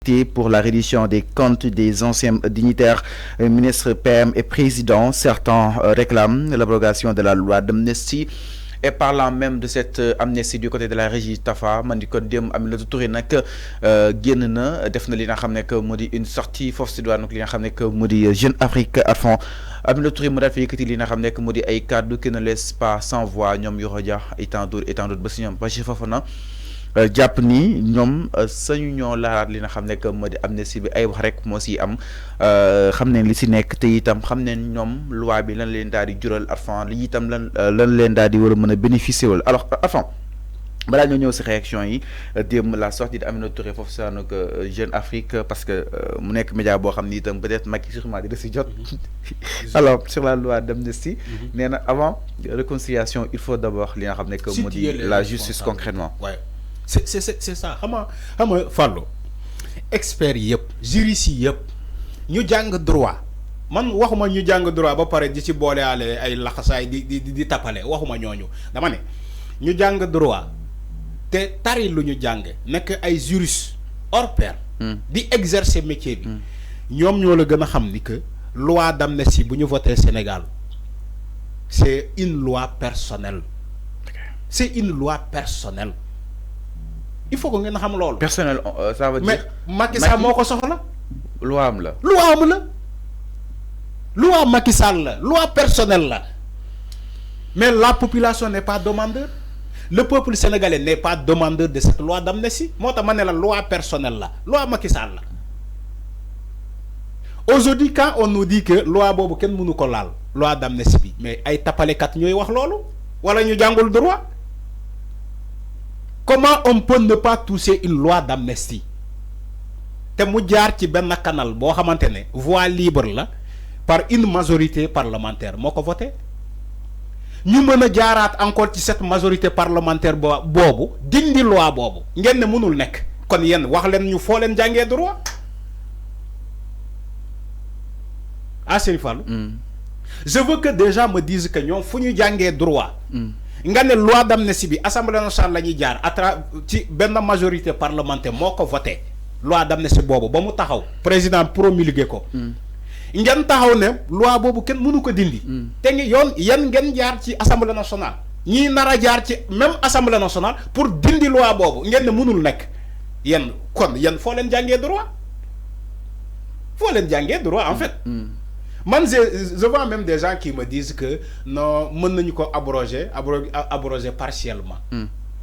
comité pour la reddition des comptes des anciens dignitaires, ministres, PM et présidents. Certains réclament l'abrogation de la loi d'amnistie. Et parlant même de cette amnistie du côté de la régie Tafa man di ko dem Aminata Touré nag génn na def na li nga xam ne que moo di une sortie force ci douane li nga xam ne que moo di Jeune Afrique à fond Aminata Touré mu daal fi yëkkati li nga xam ne que moo di ay cadre qui ne laisse pas sans voix ñoom Yoro Dia et tant d'autres ba si ñoom Bachir Fofana jàpp ni ñoom sañu ñoo laalaat li nga xam ne que moo di amnistie bi ay wax rek moo si am xam ne li si nekk te itam xam ne ñoom loi bi lan leen daal di jural Arfan li itam lan leen daal di war a mën a bénéficier wal alors Arfan balaa ñoo ñëw si réaction yi démb la sortie de Aminata Touré foofu saa nag Jeune Afrique parce que mu nekk média boo xam ni itam peut-être Macky sûrement dina si jot alors sur la loi d'amnistie nee na avant réconciliation il faut d'abord li nga xam ne que moo di la justice concrètement. C'est ça xam nga Fallou experts yi yëpp juristes yi yëpp ñu jàng droit man waxuma ñu jàng droit ba pare di ci booleale ay laxasaay di tappale waxuma ñooñu dama ne ñu jàng droit te tari lu ñu jàng nekk ay juristes hors pair di exercer métier bi ñoom ñoo la gën a xam ni que loi d'amnistie bu ñu voté Sénégal c'est une loi personnelle c'est une loi personnelle. Il faut que ngeen xam loolu. Personnel ça veut dire. mais Macky Sall moo ko soxla. loi am la. loi Macky Sall la loi personnelle la mais la population n'est pas demandeur le peuple sénégalais n'est pas demandeur de cette loi d'amnistie moo tax ma ne la loi personnelle la loi Macky Sall la aujourd'hui quand on nous dit que loi boobu kenn mënu ko laal loi d'amnistie bi mais ay tapalekat ñooy wax loolu wala ñu jàngul droit. Comment on peut ne pas toucher une loi d'amnistie te mu jaar ci benn canal boo xamante ne voie libre la par une majorité parlementaire moo ko voté ñu mën a jaaraat encore ci cette majorité parlementaire boobu dindi loi boobu ngeen ne mënul nekk kon yéen wax leen ñu foo leen jàngee droit ah Serigne Fallou je veux que déjà me disent que ñoom fu ñu jàngee droit nga ne loi d'amnistie bi assemblée nationale la ñuy jaar ci benn majorité parlementaire moo ko voté loi d'amnistie boobu ba mu taxaw président promulgué ko ngeen taxaw ne loi boobu kenn mënu ko dindi te ngi yoon yan ngeen jaar ci assemblée nationale ñii nar a jaar ci même assemblée nationale pour dindi loi boobu ngeen ne mënul nekk yéen kon yéen foo leen jàngee droit en fait man je vois même des gens qui me disent que non mën nañu ko abroger partiellement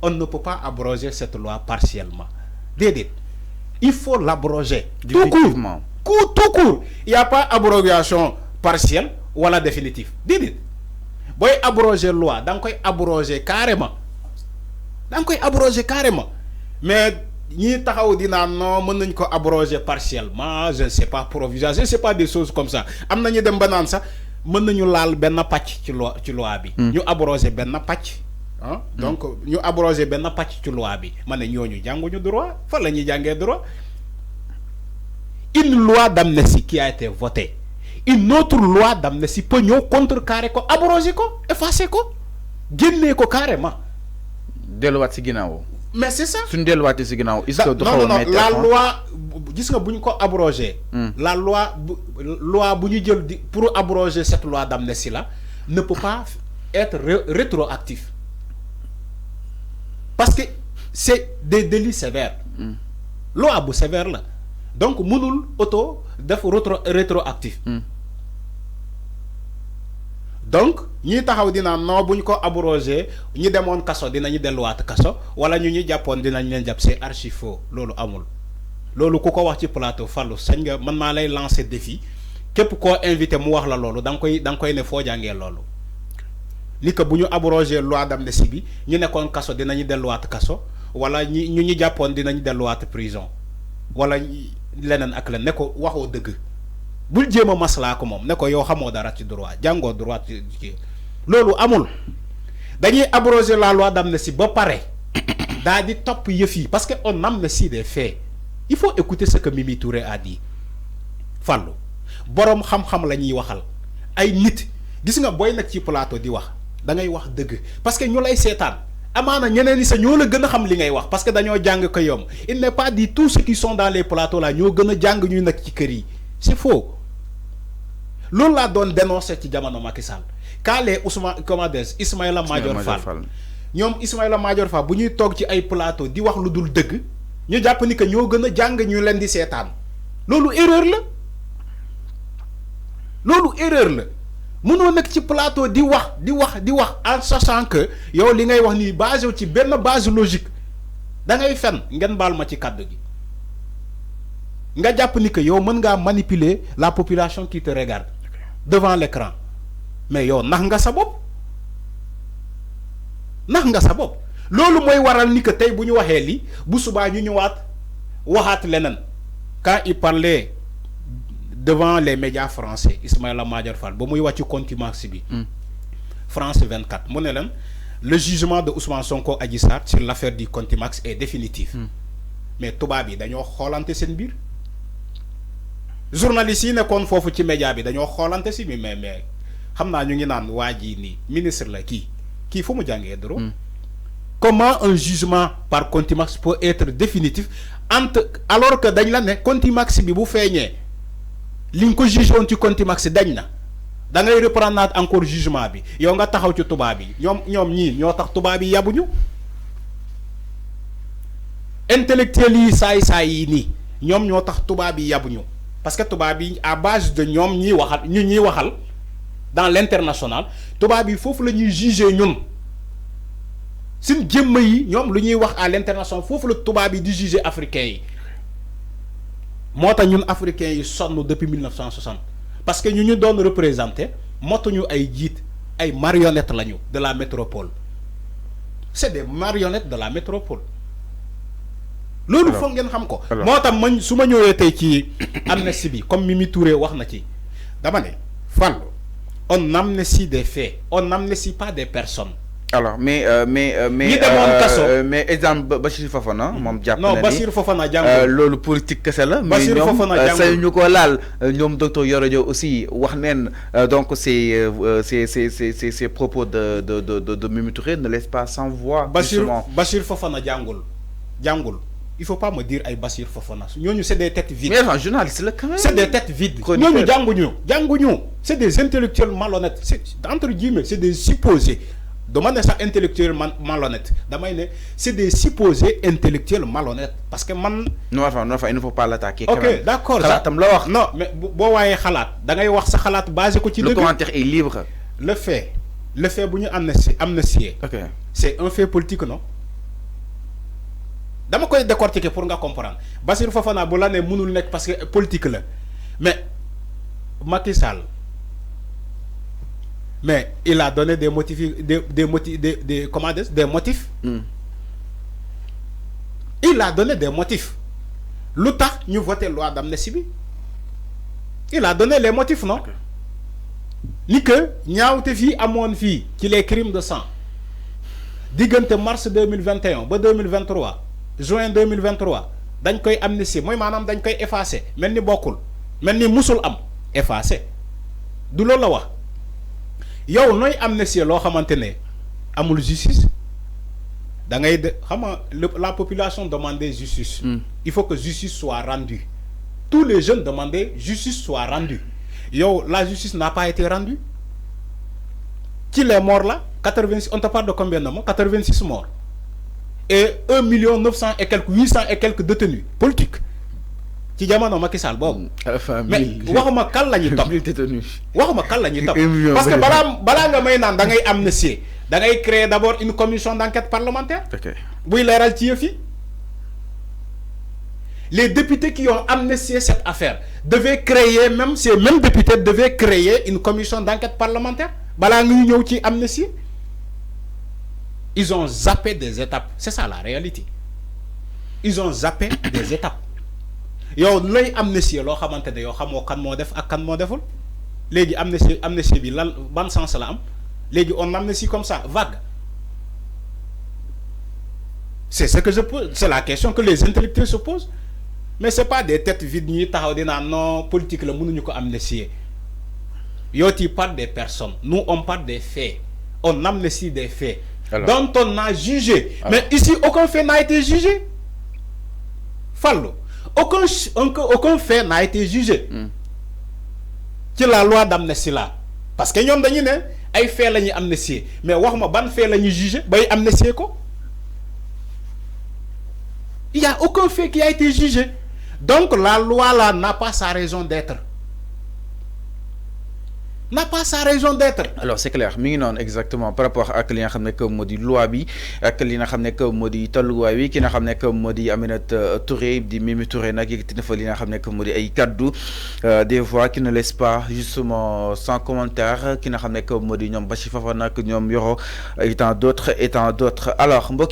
on ne peut pas abroger cette loi partiellement déedéet il faut l'abroger tout court il y a pas abrogation partielle wala définitive déedéet booy abroger loi da nga koy abroger carrément mais ñii taxaw di naan non mën nañ ko abroger partiellement je ne sais pas provisoire je ne sais pas des choses comme ça am na ñu dem ba naan sax mën nañu laal benn pàcc ci loi bi. ñu abroger benn pàcc. donc ñu abroger benn pàcc ci loi bi ma ne ñooñu jànguñu droit fan la ñuy jàngee droit une loi d'amnistie qui a été votée une autre loi d'amnistie peut ñëw contrecarrer ko abroger ko effacer ko génnee ko carrément. delluwaat ci ginnaaw. mais c'est ça suñu delluwaatee ci ginnaaw. non la loi gis nga bu ñu ko abroger. la loi bu ñu jël pour abroger cette loi d'amnistie là ne peut pas être rétroactif parce que c'est des délits sévères. loi bu sévère la donc mënul def rétroactif. donc ñi taxaw dina non buñ ko abrogé ñi demoon kaso dinañu delluwaat kaso wala ñu jàppoon dinañ leen jàpp c'est archi faux loolu amul loolu ku ko wax ci plateau Fallou sañ nga man maa lay lancer défi képp koo invité mu wax la loolu da nga koy ne foo jàngee loolu ni que bu ñu abrogé loi d'amnistie bi ñu nekkoon kaso dinañu delluwaat kaso wala ñu jàppoon dinañu delluwaat prison wala leneen ak leneen ne ko waxoo dëgg. bul jéem a maslaa ko moom ne ko yow xamoo dara ci droit jàngoo droit ci loolu amul dañuy abroger la loi d'amnistie ba pare daal di topp yëf yi parce que on amnistie des faits il faut écouter ce que Mimi Touré a dit Fallou boroom xam-xam la ñuy waxal ay nit gis nga booy nag ci plateau di wax da ngay wax dëgg parce que ñu lay seetaan amaana ñeneen ñi sa ñoo la gën a xam li ngay wax parce que dañoo jàng ko yomb il n'est pas dit tous ceux qui sont dans les plateaux là ñoo gën a jàng ñuy nekk ci kër yi c'est faux loolu laa doon dénoncer ci jamono Macky Sall quand les Ousmane comment dire Ismaïla Madior Fall ñoom Ismaïla Madior Fall bu ñuy toog ci ay plateau di wax lu dul dëgg ñu jàpp ni que ñoo gën a jàng ñu leen di seetaan loolu erreur la loolu erreur la mënoo nekk ci plateau di wax en sachant que yow li ngay wax nii basé ci benn base logique da ngay fen ngeen baal ma ci kàddu gi nga jàpp ni que yow mën ngaa manipuler la population qui te regarde devant l'écran mais yow nax nga sa bopp loolu mooy waral ni que tey bu ñu waxee li bu subaa ñu ñëwaat waxaat leneen quand il parlait devant les médias français Ismaïla Madior Fall ba muy wàcc contumace bi France 24 mu ne leen le jugement de Ousmane Sonko Adji Sarr sur l'affaire du contumace est définitif mais tubaab yi dañoo xoolante seen biir journalistes yi nekkoon foofu ci média bi dañoo xoolante si mi mais xam naa ñu ngi naan waa ji nii ministre la kii fu mu jàngee droit comment un jugement par contumace peut être définitif alors que dañ la ne contumace bi bu feeñee li nga ko jugé woon ci contumace dañ na da ngay reprendre encore jugement bi yow nga taxaw ci tubaab yi ñoom ñii ñoo tax tubaab yi yabuñu intellectuels yi saay yi nii ñoom ñoo tax tubaab yi yabuñu parce que tubaab yi à base de ñoom ñiy waxal dans l'international tubaab yi foofu la ñuy jugé ñun suñ jëmm yi ñoom lu ñuy wax à l'international foofu la tubaab yi di jugé africains yi moo tax ñun africains yi sonn depuis 1960 parce que ñu doon représenté motuñu ay jiit ay marionnettes lañu de la métropole c'est des marionnettes de la métropole loolu foog ngeen xam ko moo tax man su ma ñëwee tey ci amnistie bi comme Mimi Touré wax na ci dama ne Fall on amnistie des faits on n'amnistie pas des personnes. Alors mais exemple Bassirou Fofana moom jàpp na ni non Bassirou Fofana jàngul loolu politique kese la. Bassirou Fofana jàngul mais ñoom ñu ko laal ñoom docteur Yoro Dia aussi wax neen donc ces propos de Mimi Touré ne laissent pas sans voix. Bassirou Fofana jàngul il faut pas me dire ay Bassirou Fofana ñooñu c'est des têtes vides. mais enfin journaliste la quand même. c'est des têtes vides. ñooñu jànguñu c'est des intellectuels malhonnêtes c'est entre guillemets c'est des supposés. dama ne sax intellectuel malhonnête damay ne c'est des supposés intellectuels malhonnêtes parce que man. non il ne faut pas l'attaquer. ok d'accord xalaatam la wax. non mais boo waayee xalaat da ngay wax sa xalaat basé ko ci. le commentaire est libre. le fait bu ñu amnistier. ok c'est un fait politique non. dama koy décortiquer pour nga comprendre Bassirou Fofana bu la ne mënul nekk parce que politique la mais Macky Sall. mais il a donné des motifs comment dire des motifs. Il a donné des motifs. Lu tax ñu voté loi d'amnistie bi il a donné les motifs non. Ni que ñaawte fii amoon fii ci les crimes de sang diggante mars 2021 ba 2023 juin 2023 dañ koy amnistier mooy maanaam dañ koy effacer mel ni bokkul mel ni musul am effacer du loolu la wax. yow nooy amnistie loo xamante ne amul justice da ngay la population demandait justice. Il faut que justice soit rendue. Tous les jeunes demandaient justice soit rendue. Yow la justice n'a pas été rendue. Qui est mort là 86 on te parle de combien de morts 86 morts. Et 1 900 000 et quelques 800 et quelques détenus politiques. Ci jamono Macky Sall boobu. mais waxuma kan la ñuy topp waxuma kan la ñuy topp parce que balaa nga may naan da ngay amnistier da ngay créer d'abord une commission d'enquête parlementaire. buy leeral ci yëf yi. Les députés qui ont amnistié cette affaire devaient créer ces mêmes députés devaient créer une commission d'enquête parlementaire balaa nga ñëw ci amnistie. Ils ont zappé des étapes c'est ça la réalité ils ont zappé des étapes. yow lay amnistie loo xamante ne yow xamoo kan moo def ak kan moo deful léegi amnistie bi lan ban sens la am léegi on amnistie comme ça vague c'est ce que je pose c'est la question que les intellectuels se posent mais c'est pas des têtes vides ñuy taxaw dinaa non politique la mënuñu ko amnistier yow tu parles des personnes nous on parle des faits on amnistie des faits dont on a jugé. Mais ici, aucun fait n'a été jugé. Fallo. Aucun fait n'a été jugé. Qui la loi d'amnistie là. Parce que nous avons dit ay fait la amnistier. Mais waxuma ban fait la jugé, bay amnistier ko. Il n'y a aucun fait qui a été jugé. Donc la loi là n'a pas sa raison d'être. N'a pas sa raison d'être. Alors c'est clair mi ngi non exactement par rapport ak li nga xam ne que moo di loi bi ak li nga xam ne que moo di tolluwaay wi ki nga xam ne que moo di Aminata Touré di Mimi Touré nag yëkkati na fa li nga xam ne que moo di ay kaddu des voix qui ne laissent pas justement sans commentaire ki nga xam ne que moo di ñoom Bachir Fofana ak ñoom Yoro et tant d'autres alors mbokk